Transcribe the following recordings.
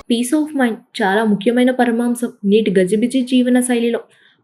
Piece of mind చాలా ముఖ్యమైన పరమాంశం నేటి గజిబిజి జీవన శైలిలో.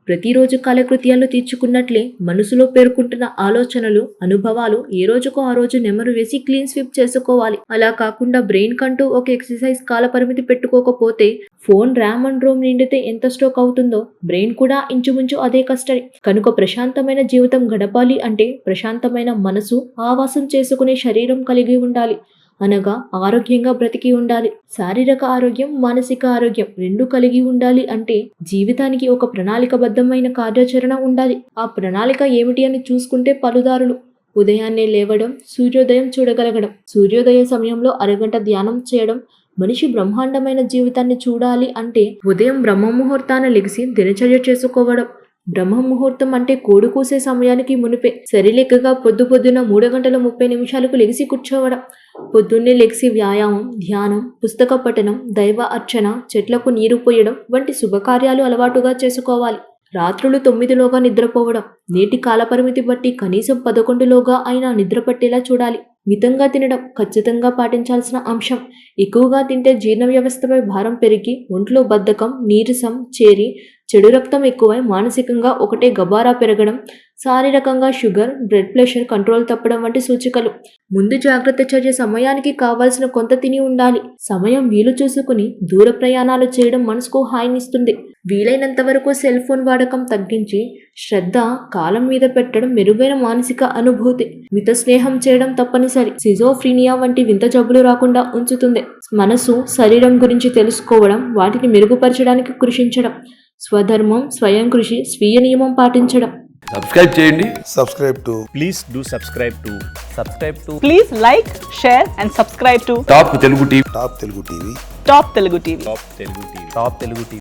ప్రతిరోజు కాలకృత్యాలు తీర్చుకున్నట్లే మనసులో పేర్కొంటున్న ఆలోచనలు, అనుభవాలు ఏ రోజుకు ఆ రోజు నెమరు వేసి క్లీన్ స్వీప్ చేసుకోవాలి. అలా కాకుండా బ్రెయిన్ కంటూ ఒక ఎక్సర్సైజ్ కాల పరిమితి పెట్టుకోకపోతే ఫోన్ ర్యామ్ అండ్ రోమ్ నిండితే ఎంత స్ట్రోక్ అవుతుందో బ్రెయిన్ కూడా ఇంచుమించు అదే కష్టమే. కనుక ప్రశాంతమైన జీవితం గడపాలి అంటే ప్రశాంతమైన మనసు, ఆవాసం చేసుకునే శరీరం కలిగి ఉండాలి. అనగా ఆరోగ్యంగా బ్రతికి ఉండాలి. శారీరక ఆరోగ్యం, మానసిక ఆరోగ్యం రెండూ కలిగి ఉండాలి అంటే జీవితానికి ఒక ప్రణాళికబద్ధమైన కార్యాచరణ ఉండాలి. ఆ ప్రణాళిక ఏమిటి అని చూసుకుంటే పలుదారులు. ఉదయాన్నే లేవడం, సూర్యోదయం చూడగలగడం, సూర్యోదయ సమయంలో అరగంట ధ్యానం చేయడం. మనిషి బ్రహ్మాండమైన జీవితాన్ని చూడాలి అంటే ఉదయం బ్రహ్మముహూర్తాన లెగిసి దినచర్య చేసుకోవడం. బ్రహ్మముహూర్తం అంటే కోడి కూసే సమయానికి మునిపే సరిలెక్కగా పొద్దున 3:30 లెగిసి కూర్చోవడం. పొద్దున్నే లెగిసి వ్యాయామం, ధ్యానం, పుస్తక పఠనం, దైవ అర్చన, చెట్లకు నీరు పోయడం వంటి శుభకార్యాలు అలవాటుగా చేసుకోవాలి. రాత్రులు 9లోగా నిద్రపోవడం. నేటి కాలపరిమితి బట్టి కనీసం 11లోగా అయినా నిద్ర పట్టేలా చూడాలి. మితంగా తినడం ఖచ్చితంగా పాటించాల్సిన అంశం. ఎక్కువగా తింటే జీర్ణ వ్యవస్థపై భారం పెరిగి ఒంట్లో బద్ధకం, నీరసం చేరి చెడు రక్తం ఎక్కువై మానసికంగా ఒకటే గబారా పెరగడం, శారీరకంగా షుగర్, బ్లడ్ ప్రెషర్ కంట్రోల్ తప్పడం వంటి సూచికలు. ముందు జాగ్రత్త చర్య సమయానికి కావాల్సిన కొంత తిని ఉండాలి. సమయం వీలు చూసుకుని దూర ప్రయాణాలు చేయడం మనసుకు హాయినిస్తుంది. వీలైనంత వరకు సెల్ ఫోన్ వాడకం తగ్గించి శ్రద్ధ కాలం మీద పెట్టడం మెరుగైన మానసిక అనుభూతి. మిత స్నేహం చేయడం తప్పనిసరి. సిజోఫ్రీనియా వంటి వింత జబ్బులు రాకుండా ఉంచుతుంది. మనసు, శరీరం గురించి తెలుసుకోవడం, వాటిని మెరుగుపరచడానికి కృషించడం, స్వధర్మం, స్వయం కృషి, స్వీయ నియమం పాటించడం. సబ్స్క్రైబ్ చేయండి. Please do subscribe to. Please like, share and subscribe to top Telugu TV. Top Telugu TV. Top Telugu TV.